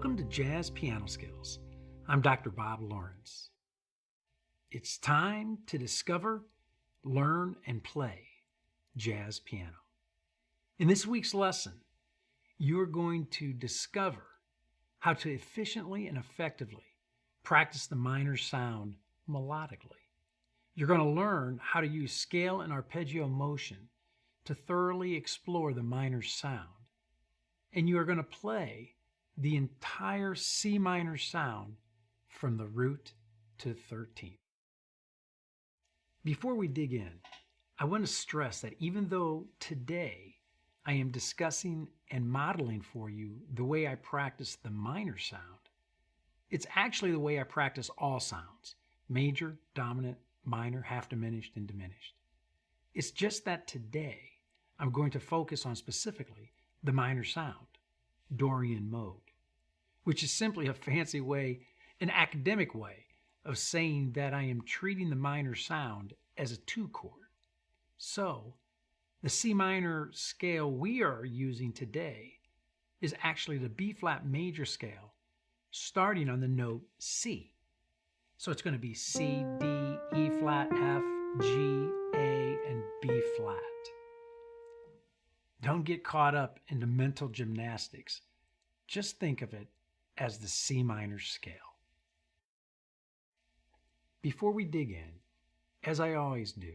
Welcome to Jazz Piano Skills. I'm Dr. Bob Lawrence. It's time to discover, learn, and play jazz piano. In this week's lesson, you're going to discover how to efficiently and effectively practice the minor sound melodically. You're going to learn how to use scale and arpeggio motion to thoroughly explore the minor sound. And you are going to play the entire C minor sound from the root to the 13th. Before we dig in, I want to stress that even though today I am discussing and modeling for you the way I practice the minor sound, it's actually the way I practice all sounds: major, dominant, minor, half diminished, and diminished. It's just that today I'm going to focus on specifically the minor sound, Dorian mode, which is simply a fancy way, an academic way of saying that I am treating the minor sound as a 2-chord. So, the C minor scale we are using today is actually the B-flat major scale starting on the note C. So it's going to be C, D, E flat, F, G, A, and B flat. Don't get caught up in the mental gymnastics. Just think of it as the C minor scale. Before we dig in, as I always do,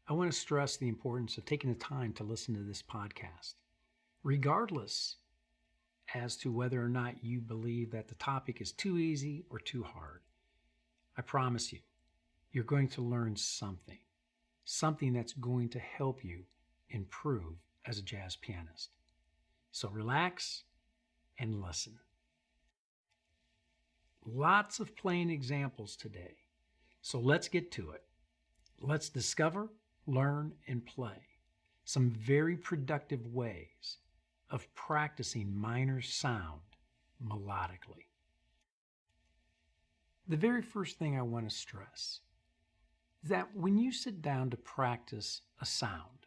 I want to stress the importance of taking the time to listen to this podcast, regardless as to whether or not you believe that the topic is too easy or too hard. I promise you, you're going to learn something that's going to help you improve as a jazz pianist. So relax and listen. Lots of playing examples today, so let's get to it. Let's discover, learn, and play some very productive ways of practicing minor sound melodically. The very first thing I want to stress is that when you sit down to practice a sound,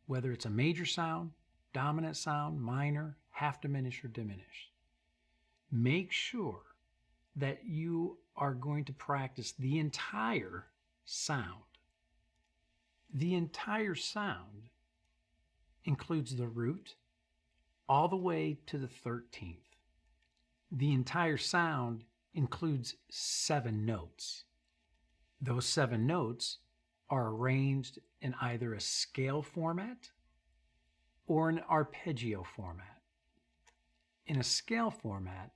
whether it's a major sound, dominant sound, minor, half diminished, or diminished, make sure that you are going to practice the entire sound. The entire sound includes the root all the way to the 13th. The entire sound includes 7 notes. Those 7 notes are arranged in either a scale format or an arpeggio format. In a scale format,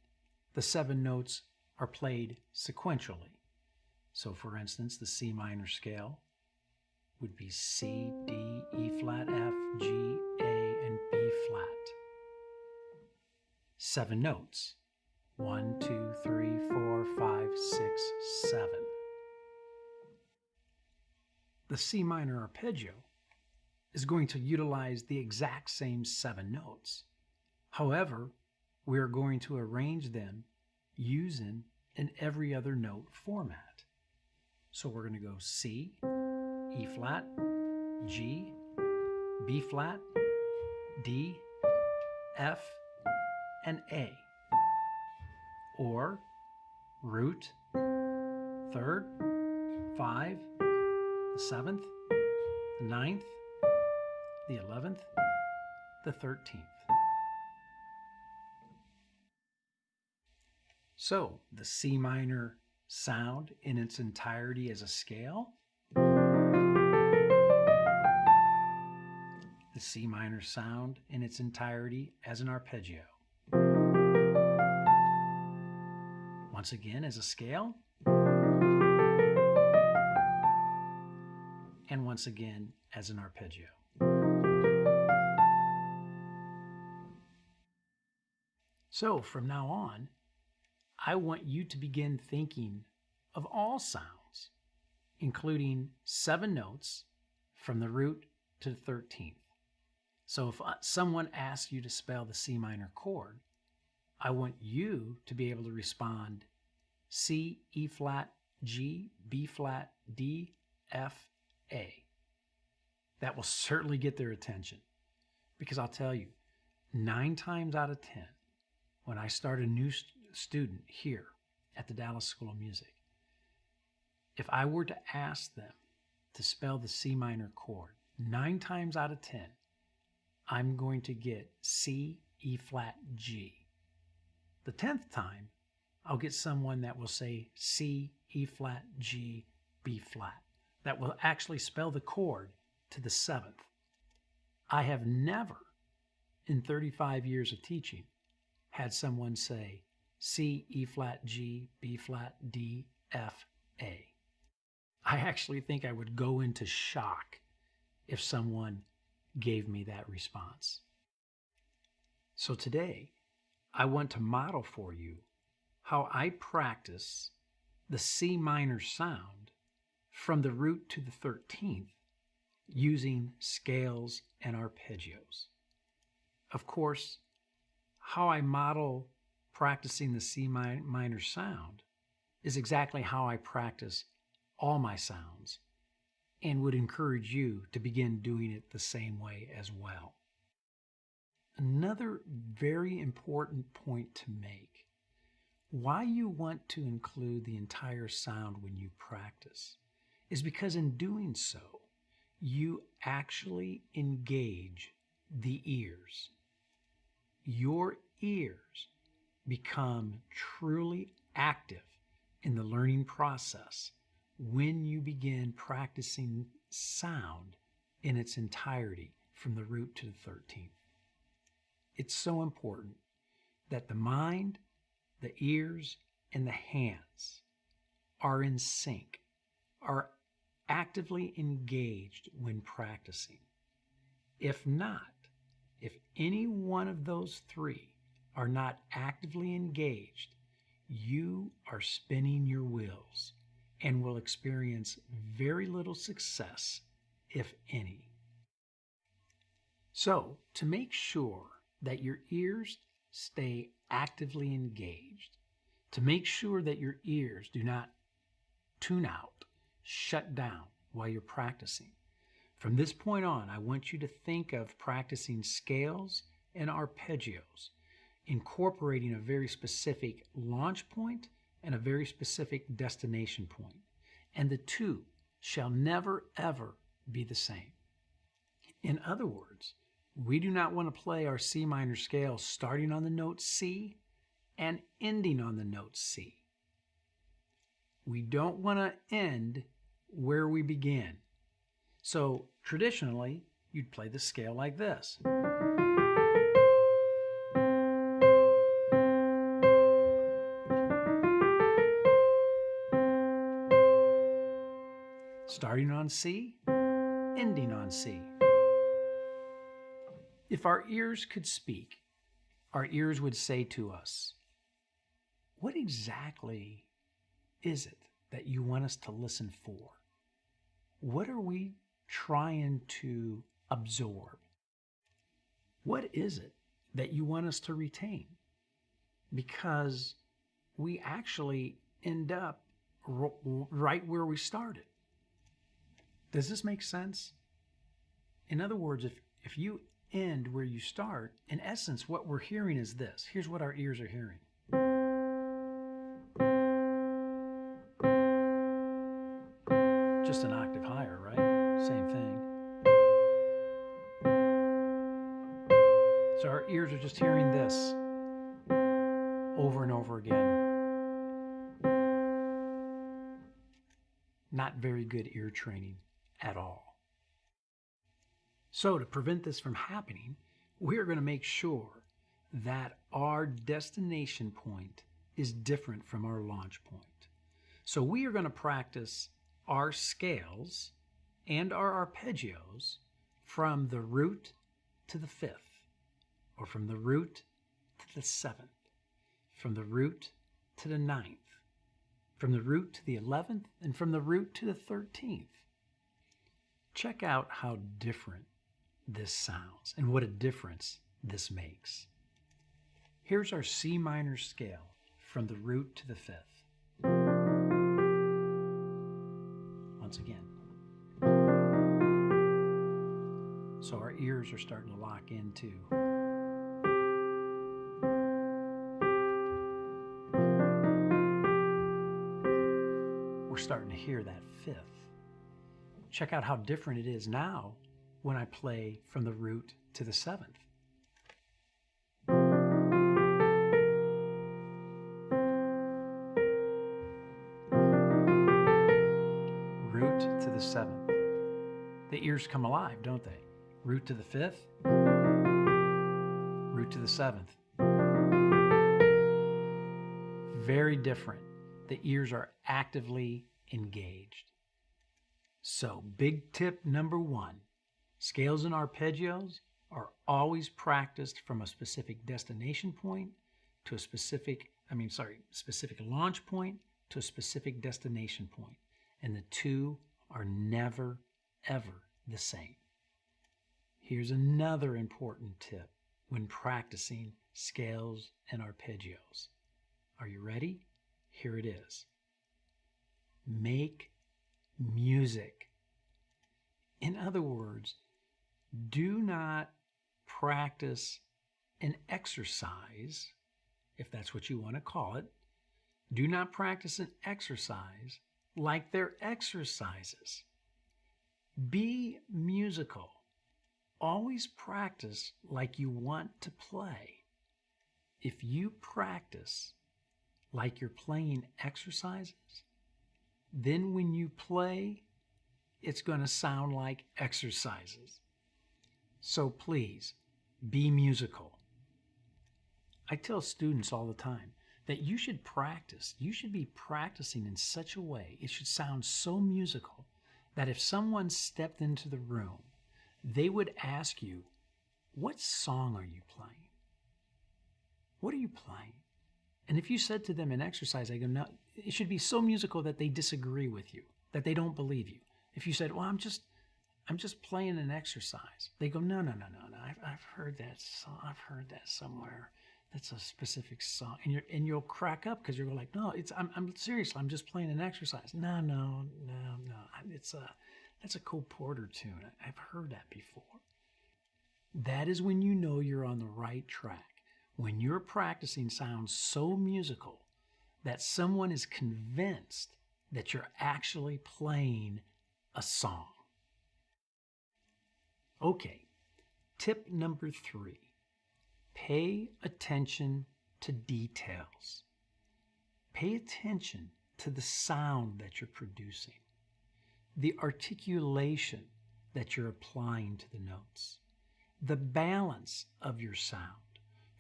the 7 notes are played sequentially. So for instance, the C minor scale would be C, D, E flat, F, G, A, and B flat. 7 notes. 1, 2, 3, 4, 5, 6, 7. The C minor arpeggio is going to utilize the exact same 7 notes. However, we are going to arrange them using an every other note format. So we're going to go C, E flat, G, B flat, D, F, and A. Or root, 3rd, 5, the 7th, the 9th, the 11th, the 13th. So the C minor sound in its entirety as a scale, the C minor sound in its entirety as an arpeggio. Once again as a scale, and once again as an arpeggio. So from now on, I want you to begin thinking of all sounds, including 7 notes from the root to the 13th. So if someone asks you to spell the C minor chord, I want you to be able to respond C, E flat, G, B flat, D, F, A. That will certainly get their attention, because I'll tell you, 9 times out of 10, when I start a new student here at the Dallas School of Music, if I were to ask them to spell the C minor chord, 9 times out of 10, I'm going to get C, E flat, G. The 10th time, I'll get someone that will say C, E flat, G, B flat. That will actually spell the chord to the 7th. I have never, in 35 years of teaching, had someone say C, E flat, G, B flat, D, F, A. I actually think I would go into shock if someone gave me that response. So today, I want to model for you how I practice the C minor sound from the root to the 13th using scales and arpeggios. Of course, how I model practicing the C minor sound is exactly how I practice all my sounds, and would encourage you to begin doing it the same way as well. Another very important point to make, why you want to include the entire sound when you practice, is because in doing so, you actually engage the ears. Your ears become truly active in the learning process when you begin practicing sound in its entirety from the root to the 13th. It's so important that the mind, the ears, and the hands are in sync, are actively engaged when practicing. If not, if any one of those three are not actively engaged, you are spinning your wheels and will experience very little success, if any. So, to make sure that your ears stay actively engaged, to make sure that your ears do not tune out, shut down while you're practicing, from this point on, I want you to think of practicing scales and arpeggios, incorporating a very specific launch point and a very specific destination point. And the two shall never, ever be the same. In other words, we do not want to play our C minor scale starting on the note C and ending on the note C. We don't want to end where we began. So traditionally, you'd play the scale like this. Starting on C, ending on C. If our ears could speak, our ears would say to us, what exactly is it that you want us to listen for? What are we trying to absorb? What is it that you want us to retain? Because we actually end up right where we started. Does this make sense? In other words, if you end where you start, in essence, what we're hearing is this. Here's what our ears are hearing. Just an octave higher, right? Same thing. So our ears are just hearing this over and over again. Not very good ear training at all. So to prevent this from happening, we're going to make sure that our destination point is different from our launch point. So we are going to practice our scales and our arpeggios from the root to the 5th, or from the root to the 7th, from the root to the 9th, from the root to the 11th, and from the root to the 13th. Check out how different this sounds and what a difference this makes. Here's our C minor scale from the root to the 5th. Once again. So our ears are starting to lock into we're starting to hear that fifth. Check out how different it is now when I play from the root to the seventh. Root to the seventh. The ears come alive, don't they? Root to the fifth, root to the seventh. Very different. The ears are actively engaged. So, big tip number one, scales and arpeggios are always practiced from a specific destination point to a specific launch point to a specific destination point. And the two are never, ever the same. Here's another important tip when practicing scales and arpeggios. Are you ready? Here it is. Make music. In other words, do not practice an exercise, if that's what you want to call it. Do not practice an exercise like they're exercises. Be musical. Always practice like you want to play. If you practice like you're playing exercises, then when you play, it's going to sound like exercises. So please, be musical. I tell students all the time that you should practice. You should be practicing in such a way, it should sound so musical that if someone stepped into the room, they would ask you, what song are you playing? What are you playing? And if you said to them in exercise, they go, no, it should be so musical that they disagree with you, that they don't believe you. If you said, well, I'm just playing an exercise, they go, no. I've heard that song. I've heard that somewhere. That's a specific song, and you'll crack up because you're like, no, I'm serious. I'm just playing an exercise. No. That's a Cole Porter tune. I've heard that before. That is when you know you're on the right track. When your practicing sounds so musical that someone is convinced that you're actually playing a song. Okay, tip number 3. Pay attention to details. Pay attention to the sound that you're producing, the articulation that you're applying to the notes, the balance of your sound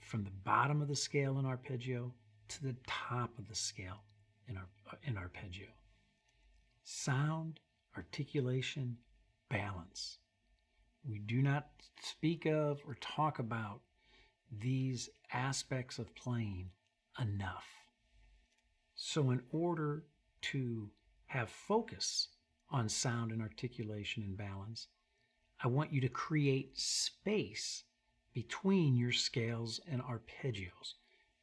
from the bottom of the scale in arpeggio to the top of the scale in arpeggio. Sound, articulation, balance. We do not speak of or talk about these aspects of playing enough. So in order to have focus on sound and articulation and balance, I want you to create space between your scales and arpeggios.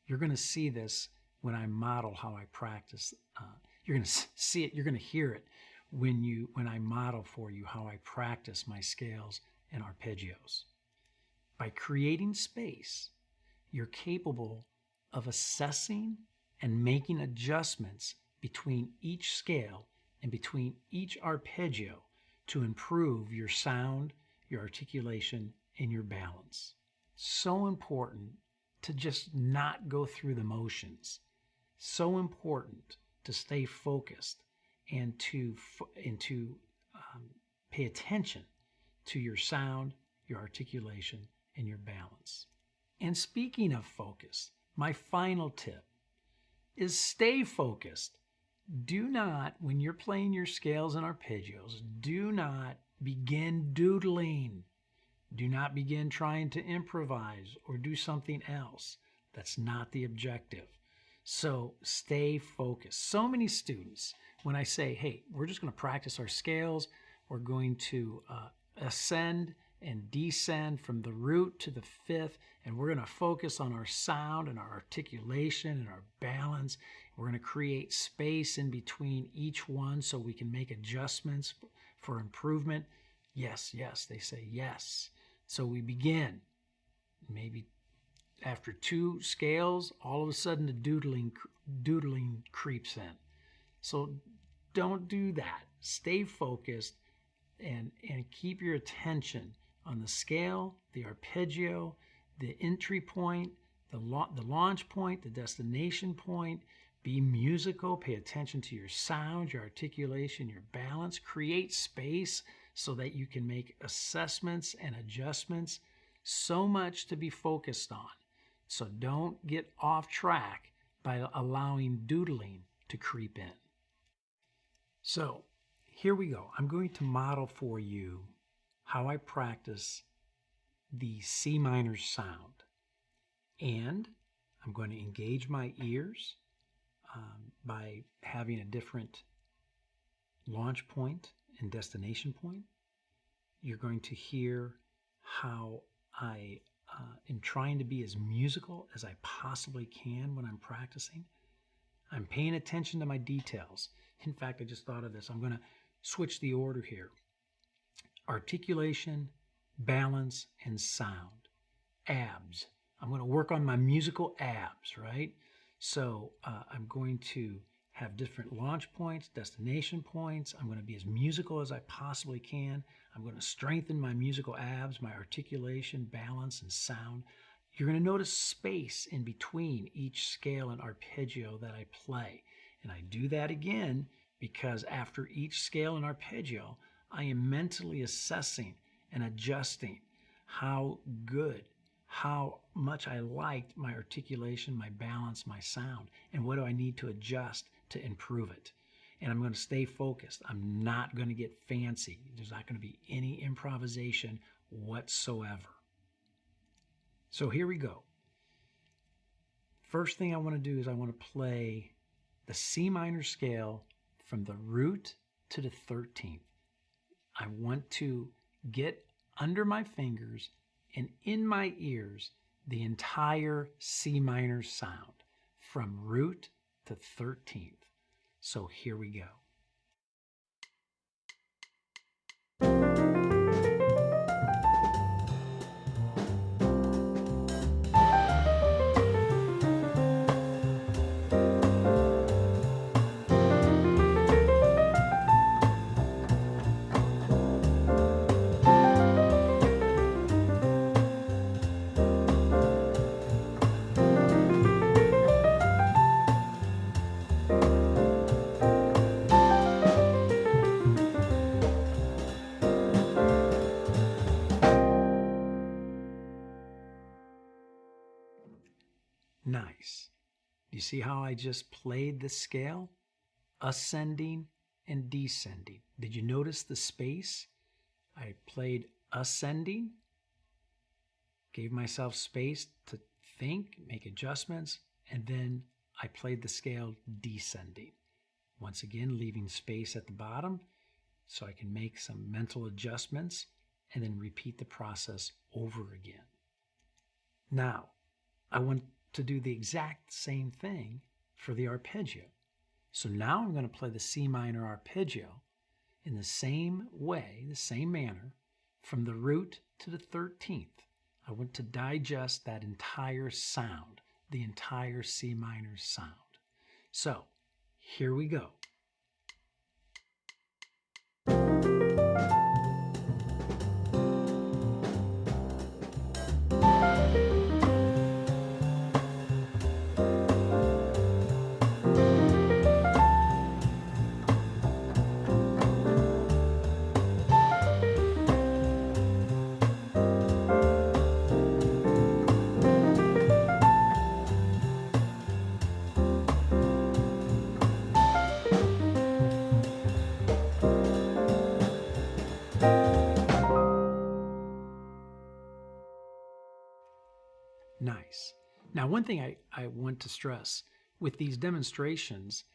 You're going to see this when I model how I practice. You're going to see it, you're going to hear it when I model for you how I practice my scales and arpeggios. By creating space, you're capable of assessing and making adjustments between each scale and between each arpeggio to improve your sound, your articulation, and your balance. So important to just not go through the motions. So important to stay focused and to pay attention to your sound, your articulation, and your balance. And speaking of focus, my final tip is stay focused. Do not, when you're playing your scales and arpeggios, do not begin doodling. Do not begin trying to improvise or do something else. That's not the objective. So stay focused. So many students, when I say, hey, we're just going to practice our scales, we're going to ascend and descend from the root to the fifth, and we're going to focus on our sound and our articulation and our balance. We're going to create space in between each one so we can make adjustments for improvement. Yes, they say yes. So we begin. Maybe after 2 scales, all of a sudden the doodling creeps in. So don't do that. Stay focused and keep your attention on the scale, the arpeggio, the entry point, the launch point, the destination point. Be musical. Pay attention to your sound, your articulation, your balance. Create space so that you can make assessments and adjustments. So much to be focused on. So don't get off track by allowing doodling to creep in. So here we go. I'm going to model for you how I practice the C minor sound. And I'm going to engage my ears by having a different launch point and destination point. You're going to hear how I am trying to be as musical as I possibly can when I'm practicing. I'm paying attention to my details. In fact, I just thought of this. I'm going to switch the order here. Articulation, balance, and sound. Abs. I'm going to work on my musical abs, right? So I'm going to have different launch points, destination points. I'm going to be as musical as I possibly can. I'm going to strengthen my musical abs, my articulation, balance, and sound. You're going to notice space in between each scale and arpeggio that I play. And I do that again because after each scale and arpeggio, I am mentally assessing and adjusting how good, how much I liked my articulation, my balance, my sound, and what do I need to adjust to improve it. And I'm going to stay focused. I'm not going to get fancy. There's not going to be any improvisation whatsoever. So here we go. First thing I want to do is I want to play the C minor scale from the root to the 13th. I want to get under my fingers and in my ears the entire C minor sound from root to 13th. So here we go. Nice. Do you see how I just played the scale? Ascending and descending. Did you notice the space? I played ascending, gave myself space to think, make adjustments, and then I played the scale descending. Once again, leaving space at the bottom so I can make some mental adjustments and then repeat the process over again. Now, I want to do the exact same thing for the arpeggio. So now I'm going to play the C minor arpeggio in the same way, the same manner, from the root to the 13th. I want to digest that entire sound, the entire C minor sound. So here we go. Nice. Now, one thing I want to stress with these demonstrations,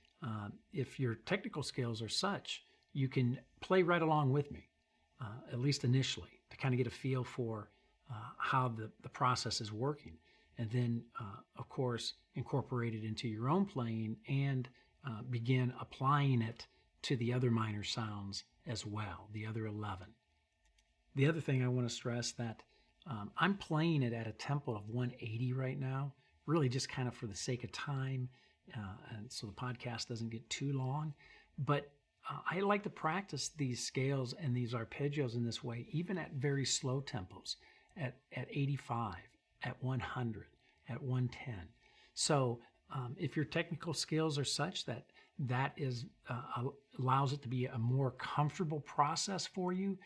if your technical skills are such, you can play right along with me, at least initially, to kind of get a feel for how the process is working. And then, of course, incorporate it into your own playing and begin applying it to the other minor sounds as well, the other 11. The other thing I want to stress that I'm playing it at a tempo of 180 right now, really just kind of for the sake of time, and so the podcast doesn't get too long. But I like to practice these scales and these arpeggios in this way, even at very slow tempos, at 85, at 100, at 110. So if your technical skills are such that allows it to be a more comfortable process for you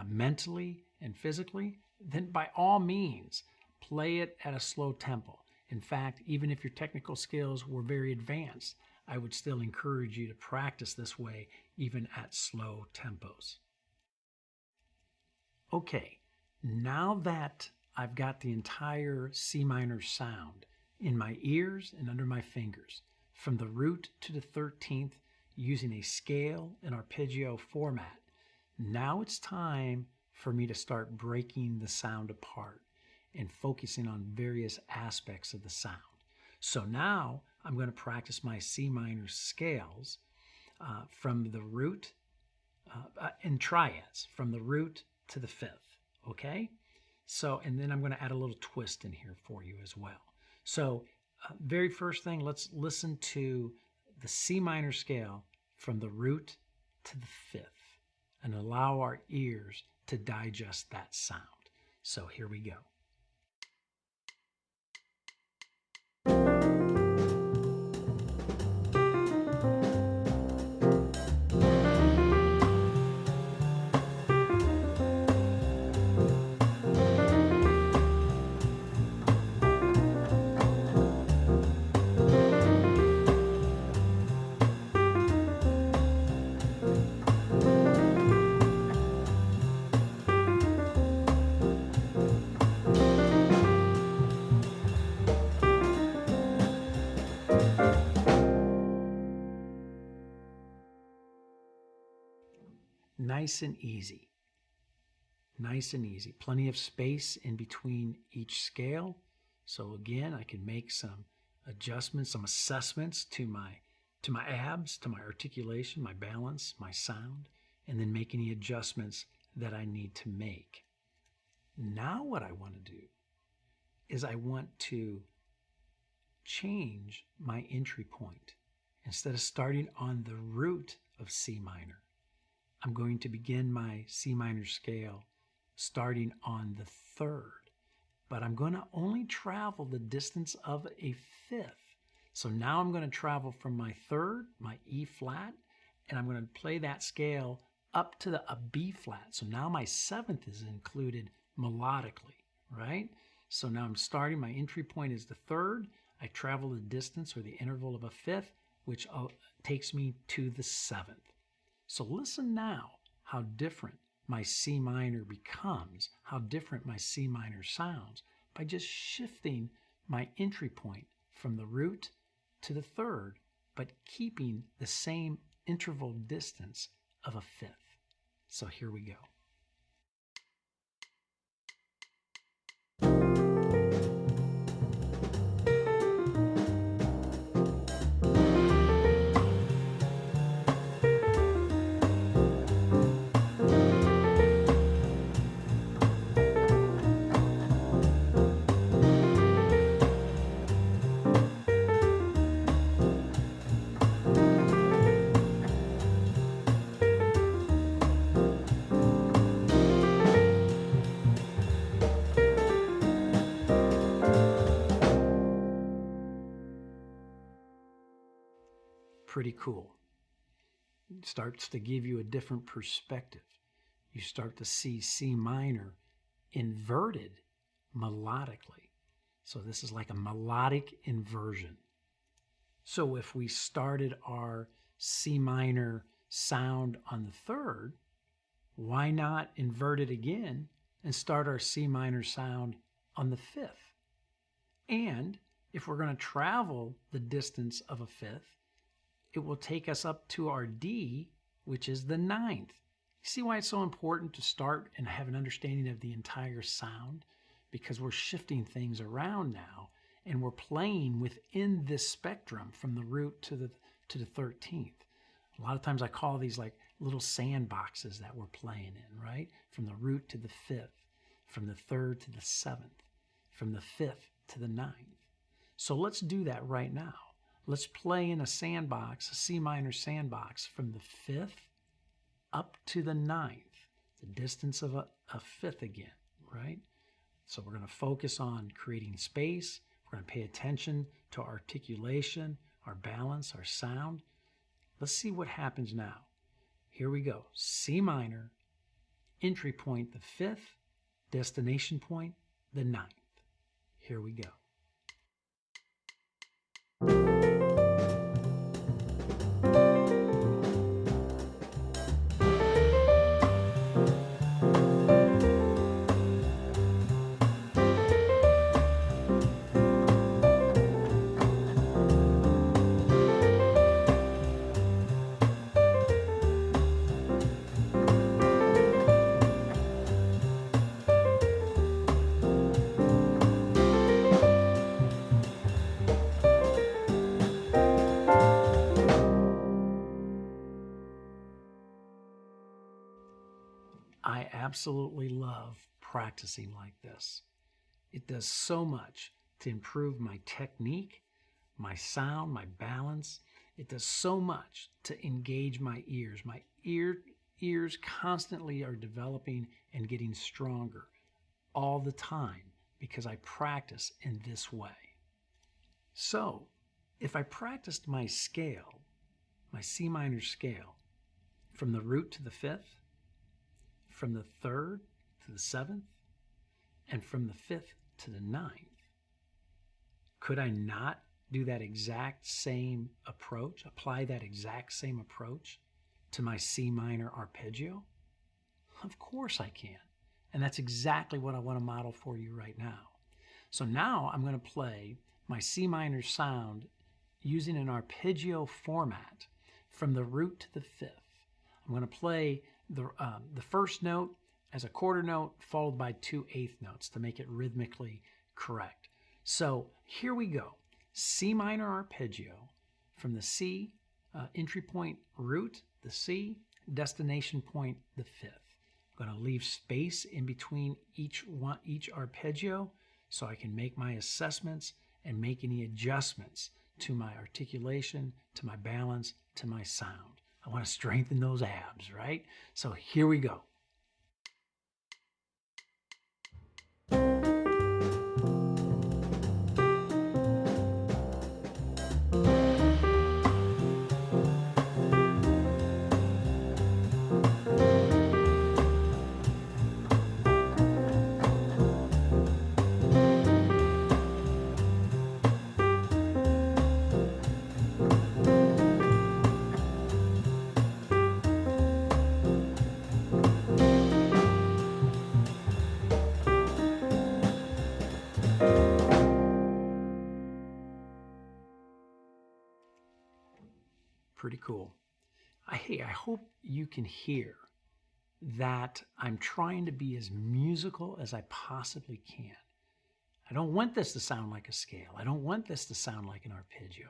mentally and physically, then by all means, play it at a slow tempo. In fact, even if your technical skills were very advanced, I would still encourage you to practice this way, even at slow tempos. Okay, now that I've got the entire C minor sound in my ears and under my fingers, from the root to the 13th, using a scale and arpeggio format, now it's time for me to start breaking the sound apart and focusing on various aspects of the sound. So now I'm going to practice my C minor scales from the root in triads, from the root to the 5th, okay? So, and then I'm going to add a little twist in here for you as well. So, very first thing, let's listen to the C minor scale from the root to the 5th and allow our ears to digest that sound. So here we go. Nice and easy. Nice and easy. Plenty of space in between each scale. So again, I can make some adjustments, some assessments to my abs, to my articulation, my balance, my sound, and then make any adjustments that I need to make. Now what I want to do is I want to change my entry point. Instead of starting on the root of C minor, I'm going to begin my C minor scale starting on the 3rd, but I'm going to only travel the distance of a 5th. So now I'm going to travel from my 3rd, my E flat, and I'm going to play that scale up to a B flat. So now my 7th is included melodically, right? So now I'm starting, my entry point is the 3rd. I travel the distance or the interval of a 5th, which takes me to the 7th. So listen now how different my C minor becomes, how different my C minor sounds by just shifting my entry point from the root to the 3rd, but keeping the same interval distance of a 5th. So here we go. Pretty cool. It starts to give you a different perspective. You start to see C minor inverted melodically. So this is like a melodic inversion. So if we started our C minor sound on the 3rd, why not invert it again and start our C minor sound on the 5th? And if we're going to travel the distance of a 5th, it will take us up to our D, which is the 9th. You see why it's so important to start and have an understanding of the entire sound? Because we're shifting things around now, and we're playing within this spectrum from the root to the 13th. A lot of times I call these like little sandboxes that we're playing in, right? From the root to the 5th, from the 3rd to the 7th, from the 5th to the 9th. So let's do that right now. Let's play in a sandbox, a C minor sandbox, from the 5th up to the ninth, the distance of a fifth again, right? So we're going to focus on creating space. We're going to pay attention to our articulation, our balance, our sound. Let's see what happens now. Here we go. C minor, entry point the fifth, destination point the ninth. Here we go. I absolutely love practicing like this. It does so much to improve my technique, my sound, my balance. It does so much to engage my ears. My ears constantly are developing and getting stronger all the time because I practice in this way. So, if I practiced my scale, my C minor scale, from the root to the fifth, from the third to the seventh, and from the fifth to the ninth, could I not do that exact same approach, apply that exact same approach to my C minor arpeggio? Of course I can. And that's exactly what I want to model for you right now. So now I'm going to play my C minor sound using an arpeggio format from the root to the fifth. I'm going to play the first note as a quarter note followed by 2 eighth notes to make it rhythmically correct. So here we go. C minor arpeggio from the C, entry point root, the C, destination point, the fifth. I'm going to leave space in between each arpeggio so I can make my assessments and make any adjustments to my articulation, to my balance, to my sound. I want to strengthen those abs, right? So here we go. Pretty cool. Hey, I hope you can hear that I'm trying to be as musical as I possibly can. I don't want this to sound like a scale. I don't want this to sound like an arpeggio.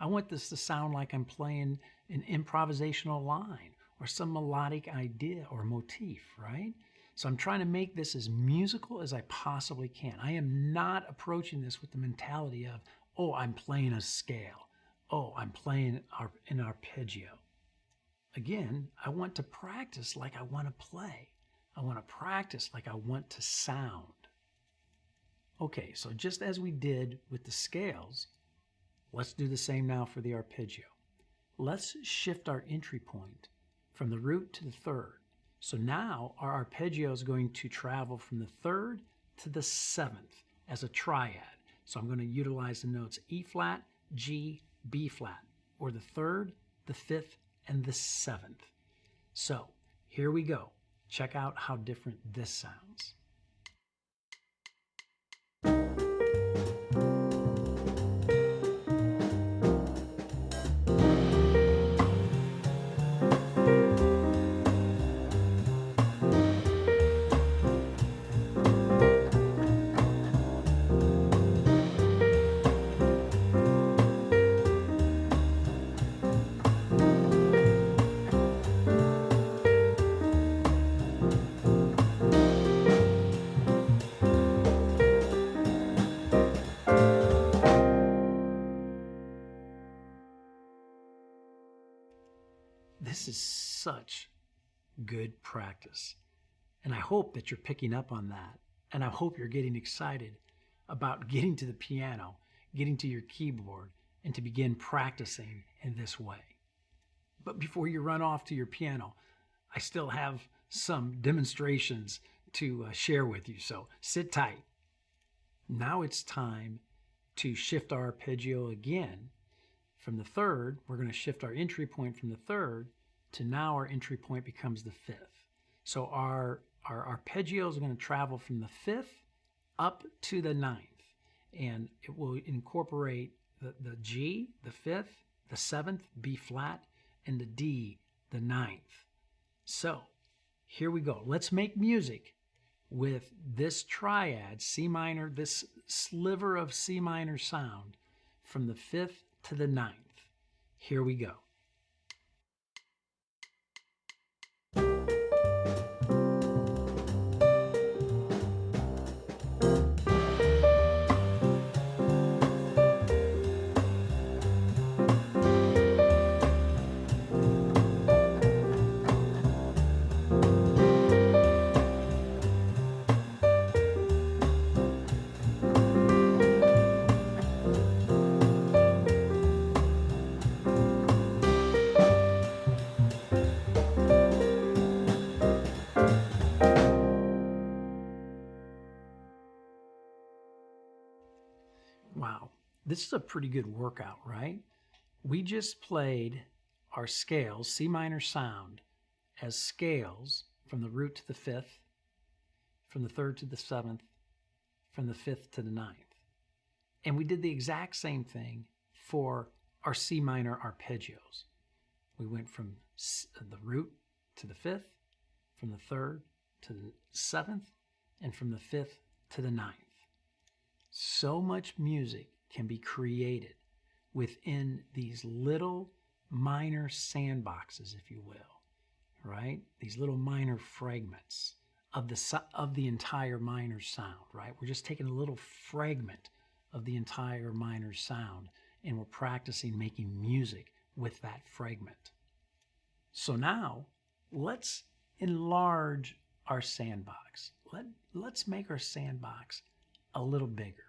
I want this to sound like I'm playing an improvisational line or some melodic idea or motif, right? So I'm trying to make this as musical as I possibly can. I am not approaching this with the mentality of, oh, I'm playing a scale. Oh, I'm playing an arpeggio. Again, I want to practice like I want to play. I want to practice like I want to sound. Okay, so just as we did with the scales, let's do the same now for the arpeggio. Let's shift our entry point from the root to the third. So now our arpeggio is going to travel from the third to the seventh as a triad. So I'm going to utilize the notes E flat, G, B flat, or the third, the fifth, and the seventh. So here we go. Check out how different this sounds. This is such good practice. And I hope that you're picking up on that. And I hope you're getting excited about getting to the piano, getting to your keyboard, and to begin practicing in this way. But before you run off to your piano, I still have some demonstrations to share with you. So sit tight. Now it's time to shift our arpeggio again. From the third, we're going to shift our entry point from the third to now our entry point becomes the fifth. So our arpeggio is going to travel from the fifth up to the ninth. And it will incorporate the G, the fifth, the seventh, B flat, and the D, the ninth. So here we go. Let's make music with this triad, C minor, this sliver of C minor sound from the fifth to the ninth. Here we go. Wow, this is a pretty good workout, right? We just played our scales, C minor sound, as scales from the root to the fifth, from the third to the seventh, from the fifth to the ninth. And we did the exact same thing for our C minor arpeggios. We went from the root to the fifth, from the third to the seventh, and from the fifth to the ninth. So much music can be created within these little minor sandboxes, if you will, right? These little minor fragments of the entire minor sound, right? We're just taking a little fragment of the entire minor sound and we're practicing making music with that fragment. So now let's enlarge our sandbox. Let's make our sandbox a little bigger.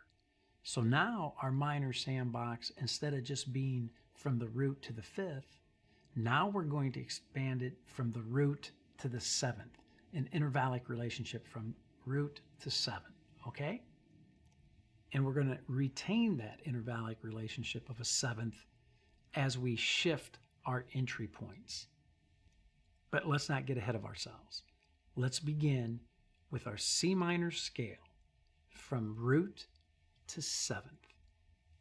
So now our minor sandbox, instead of just being from the root to the fifth, now we're going to expand it from the root to the seventh, an intervallic relationship from root to seven, okay? And we're going to retain that intervallic relationship of a seventh as we shift our entry points. But let's not get ahead of ourselves. Let's begin with our C minor scale from root to seventh.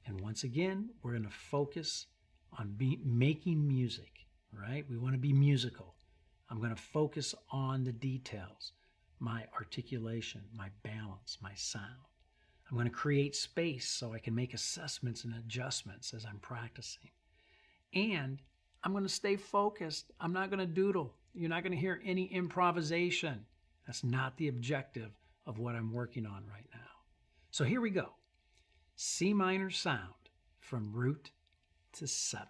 And once again, we're going to focus on making music, right? We want to be musical. I'm going to focus on the details, my articulation, my balance, my sound. I'm going to create space so I can make assessments and adjustments as I'm practicing. And I'm going to stay focused. I'm not going to doodle. You're not going to hear any improvisation. That's not the objective of what I'm working on right now. So here we go. C minor sound from root to seven.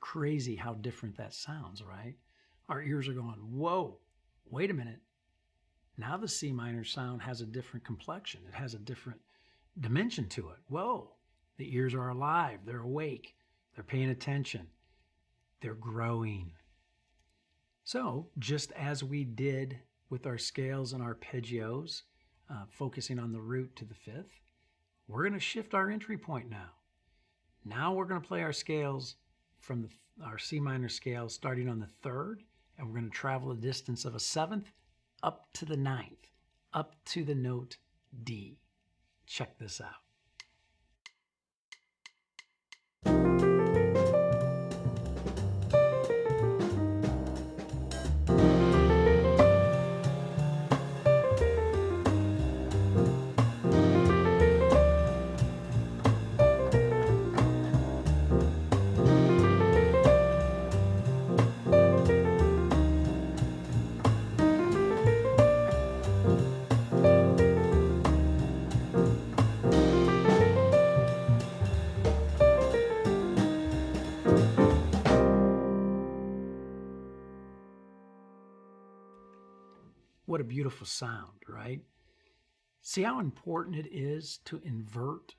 Crazy how different that sounds, right? Our ears are going, whoa, wait a minute. Now the C minor sound has a different complexion. It has a different dimension to it. Whoa, the ears are alive. They're awake. They're paying attention. They're growing. So just as we did with our scales and arpeggios, focusing on the root to the fifth, we're going to shift our entry point now. Now we're going to play our scales from our C minor scale starting on the third, and we're going to travel a distance of a seventh up to the ninth, up to the note D. Check this out. What a beautiful sound, right? See how important it is to invert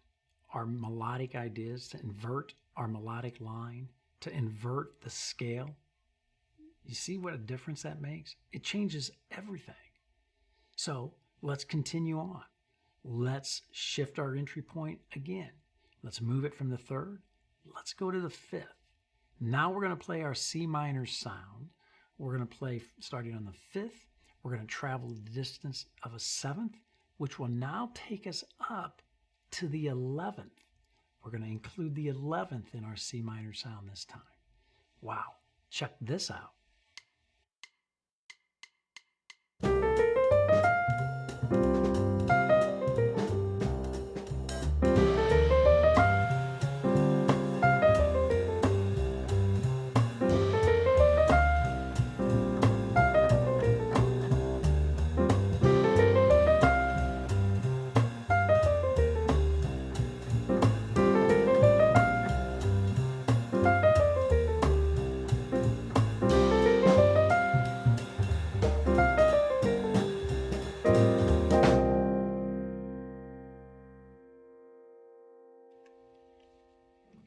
our melodic ideas, to invert our melodic line, to invert the scale? You see what a difference that makes? It changes everything. So let's continue on. Let's shift our entry point again. Let's move it from the third. Let's go to the fifth. Now we're going to play our C minor sound. We're going to play starting on the fifth. We're going to travel the distance of a seventh, which will now take us up to the 11th. We're going to include the 11th in our C minor sound this time. Wow, check this out.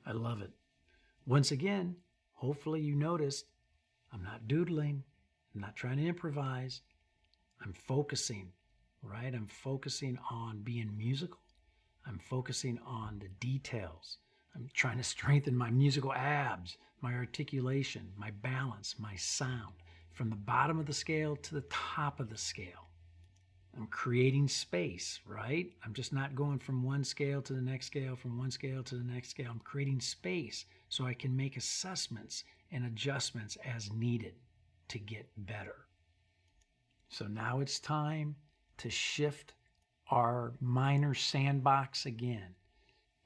I love it. Once again, hopefully you noticed I'm not doodling. I'm not trying to improvise. I'm focusing, right? I'm focusing on being musical. I'm focusing on the details. I'm trying to strengthen my musical abs, my articulation, my balance, my sound, from the bottom of the scale to the top of the scale. I'm creating space, right? I'm just not going from one scale to the next scale, from one scale to the next scale. I'm creating space so I can make assessments and adjustments as needed to get better. So now it's time to shift our minor sandbox again.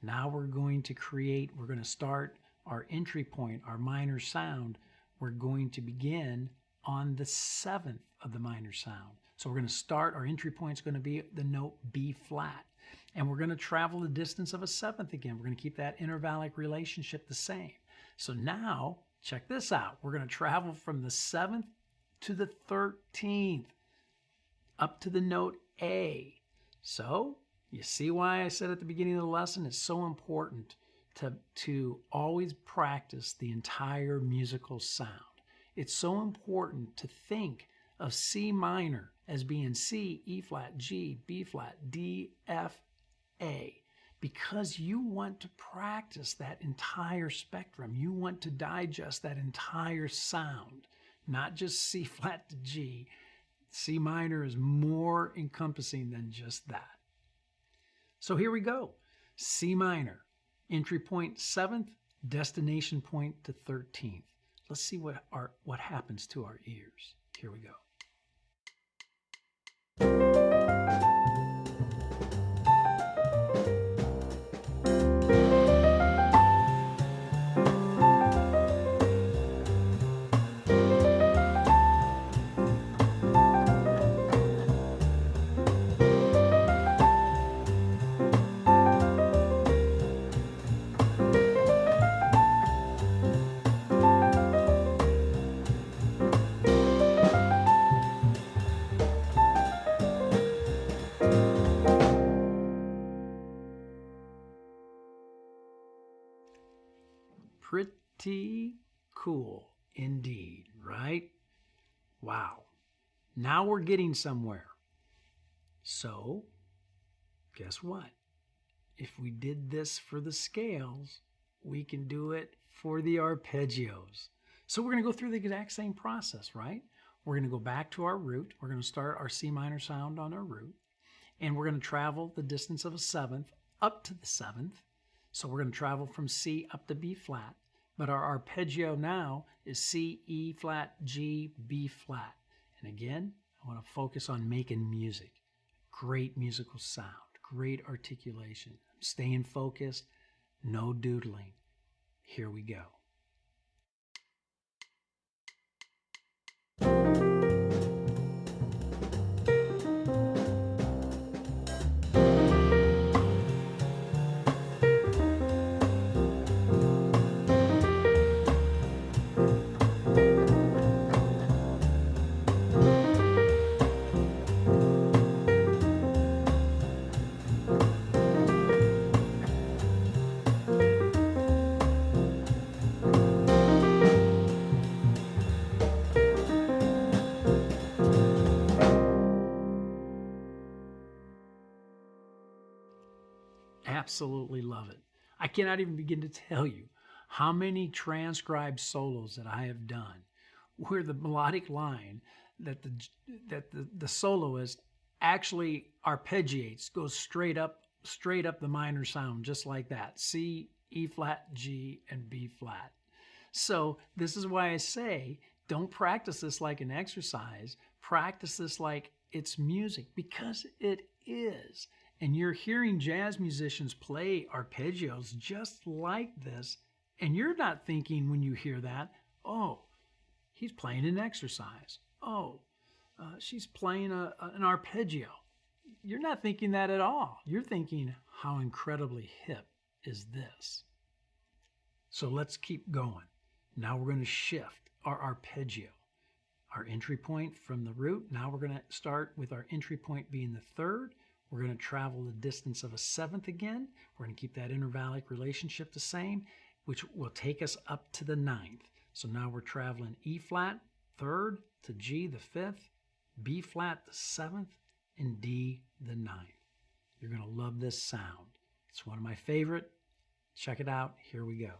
Now we're going to start our entry point, our minor sound. We're going to begin on the seventh of the minor sound. So we're going to start, our entry point is going to be the note B flat. And we're going to travel the distance of a seventh again. We're going to keep that intervallic relationship the same. So now, check this out. We're going to travel from the seventh to the 13th, up to the note A. So, you see why I said at the beginning of the lesson, it's so important to always practice the entire musical sound. It's so important to think of C minor as being C, E flat, G, B flat, D, F, A, because you want to practice that entire spectrum. You want to digest that entire sound, not just C flat to G. C minor is more encompassing than just that. So here we go. C minor, entry point 7th, destination point to 13th. Let's see what happens to our ears. Here we go. Pretty cool indeed, right? Wow. Now we're getting somewhere. So, guess what? If we did this for the scales, we can do it for the arpeggios. So we're going to go through the exact same process, right? we're going to go back to our root. We're going to start our C minor sound on our root, and we're going to travel the distance of a seventh up to the seventh. So we're going to travel from C up to B flat. But our arpeggio now is C, E flat, G, B flat. And again, I want to focus on making music. Great musical sound, great articulation. I'm staying focused, no doodling. Here we go. Absolutely love it. I cannot even begin to tell you how many transcribed solos that I have done where the melodic line that the soloist actually arpeggiates, goes straight up the minor sound, just like that. C, E flat, G, and B flat. So this is why I say, don't practice this like an exercise. Practice this like it's music, because it is. And you're hearing jazz musicians play arpeggios just like this, and you're not thinking when you hear that, oh, he's playing an exercise. Oh, she's playing an arpeggio. You're not thinking that at all. You're thinking, how incredibly hip is this? So let's keep going. Now we're going to shift our arpeggio. Our entry point from the root. Now we're going to start with our entry point being the third. We're going to travel the distance of a seventh again. We're going to keep that intervallic relationship the same, which will take us up to the ninth. So now we're traveling E flat, third, to G, the fifth, B flat, the seventh, and D, the ninth. You're going to love this sound. It's one of my favorite. Check it out. Here we go.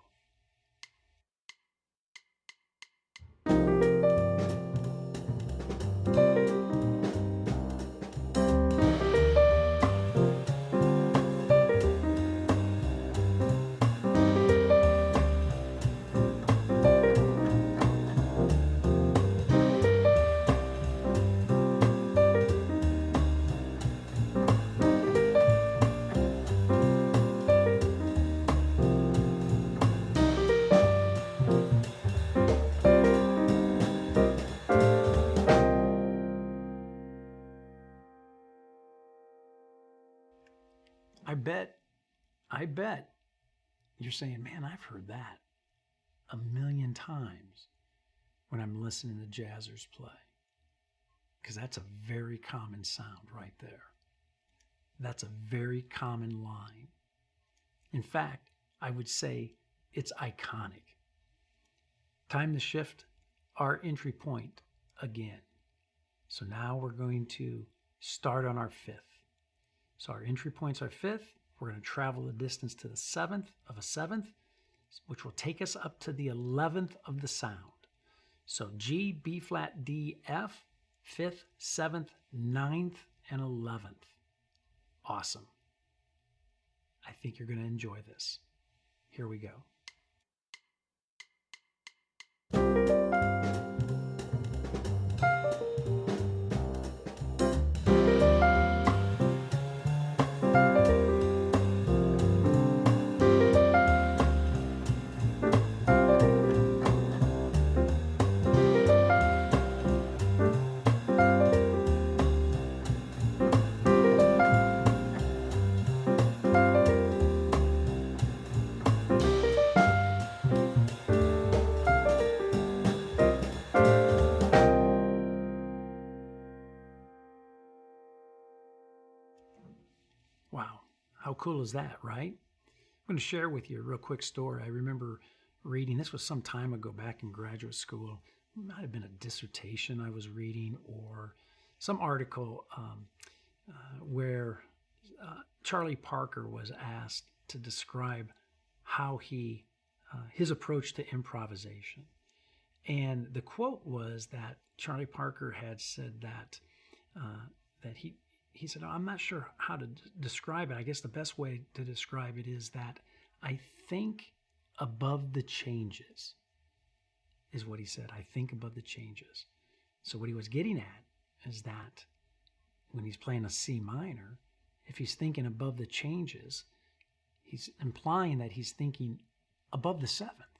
I bet you're saying, man, I've heard that a million times when I'm listening to jazzers play. Because that's a very common sound right there. That's a very common line. In fact, I would say it's iconic. Time to shift our entry point again. So now we're going to start on our fifth. So our entry point's our fifth. We're going to travel the distance to the seventh of a seventh, which will take us up to the 11th of the sound. So G, B flat, D, F, fifth, seventh, ninth, and 11th. Awesome. I think you're going to enjoy this. Here we go. Wow, how cool is that, right? I'm going to share with you a real quick story. I remember reading, this was some time ago back in graduate school. It might have been a dissertation I was reading or some article where Charlie Parker was asked to describe how his approach to improvisation. And the quote was that Charlie Parker had said that he said, I'm not sure how to describe it. I guess the best way to describe it is that I think above the changes, is what he said. I think above the changes. So what he was getting at is that when he's playing a C minor, if he's thinking above the changes, he's implying that he's thinking above the 7th.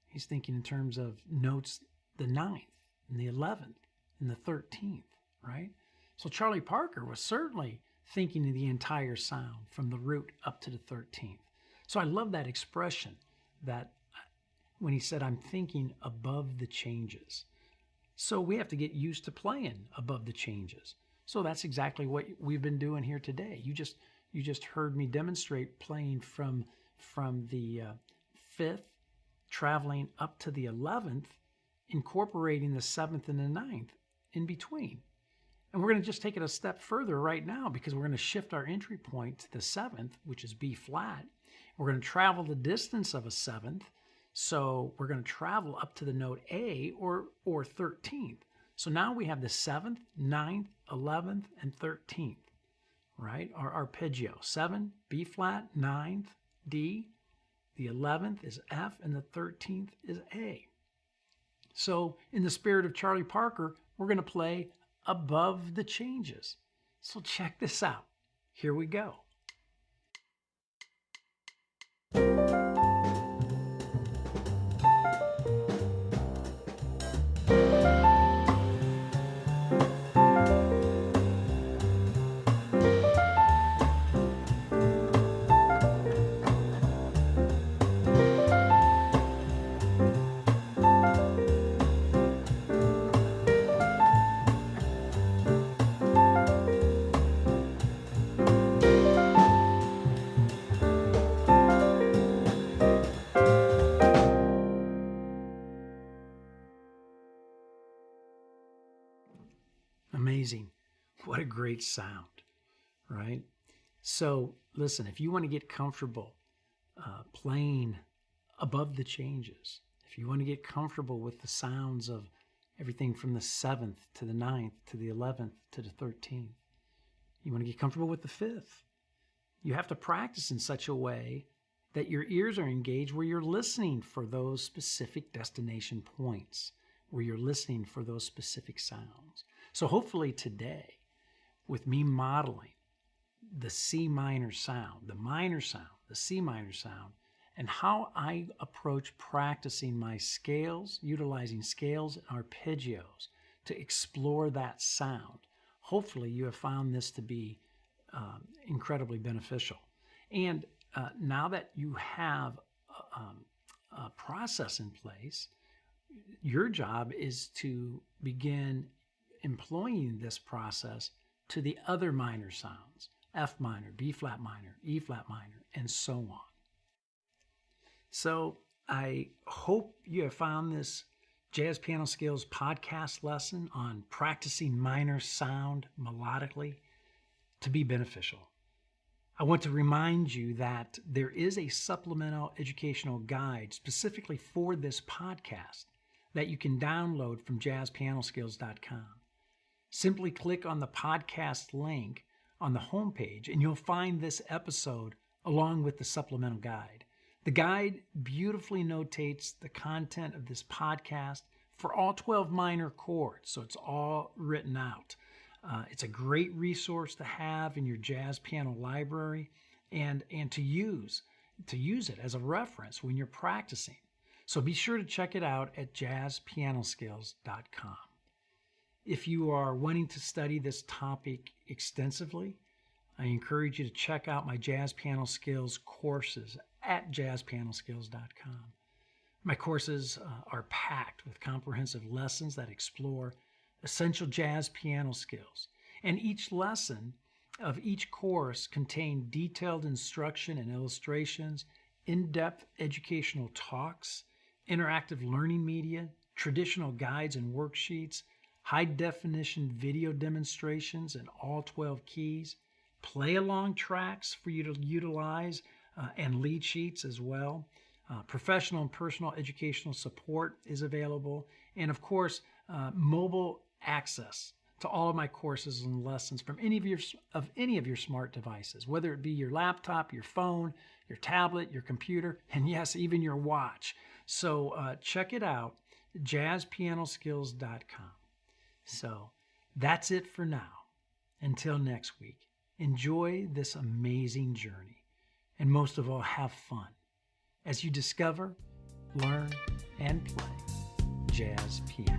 He's thinking in terms of notes the 9th and the 11th and the 13th, right? So Charlie Parker was certainly thinking of the entire sound from the root up to the 13th. So I love that expression, that when he said, I'm thinking above the changes. So we have to get used to playing above the changes. So that's exactly what we've been doing here today. You just heard me demonstrate playing from the 5th, traveling up to the 11th, incorporating the 7th and the 9th in between. And we're going to just take it a step further right now, because we're going to shift our entry point to the 7th, which is B flat. We're going to travel the distance of a 7th. So we're going to travel up to the note A or 13th. So now we have the 7th, 9th, 11th, and 13th, right? Our arpeggio. 7, B flat, 9th, D. The 11th is F, and the 13th is A. So in the spirit of Charlie Parker, we're going to play above the changes. So check this out. Here we go. Amazing. What a great sound, right? So listen, if you want to get comfortable playing above the changes, if you want to get comfortable with the sounds of everything from the 7th to the 9th to the 11th to the 13th, you want to get comfortable with the 5th, you have to practice in such a way that your ears are engaged, where you're listening for those specific destination points, where you're listening for those specific sounds. So hopefully today, with me modeling the C minor sound, the minor sound, the C minor sound, and how I approach practicing my scales, utilizing scales and arpeggios to explore that sound, hopefully you have found this to be incredibly beneficial. And now that you have a process in place, your job is to begin employing this process to the other minor sounds, F minor, B flat minor, E flat minor, and so on. So I hope you have found this Jazz Piano Skills podcast lesson on practicing minor sound melodically to be beneficial. I want to remind you that there is a supplemental educational guide specifically for this podcast that you can download from jazzpianoskills.com. Simply click on the podcast link on the homepage and you'll find this episode along with the supplemental guide. The guide beautifully notates the content of this podcast for all 12 minor chords, so it's all written out. It's a great resource to have in your jazz piano library and to use it as a reference when you're practicing. So be sure to check it out at jazzpianoskills.com. If you are wanting to study this topic extensively, I encourage you to check out my Jazz Piano Skills courses at jazzpianoskills.com. My courses are packed with comprehensive lessons that explore essential jazz piano skills. And each lesson of each course contains detailed instruction and illustrations, in-depth educational talks, interactive learning media, traditional guides and worksheets, high-definition video demonstrations in all 12 keys, play-along tracks for you to utilize, and lead sheets as well. Professional and personal educational support is available. And of course, mobile access to all of my courses and lessons from any of your smart devices, whether it be your laptop, your phone, your tablet, your computer, and yes, even your watch. So check it out, jazzpianoskills.com. So that's it for now. Until next week, enjoy this amazing journey, and most of all, have fun as you discover, learn, and play jazz piano.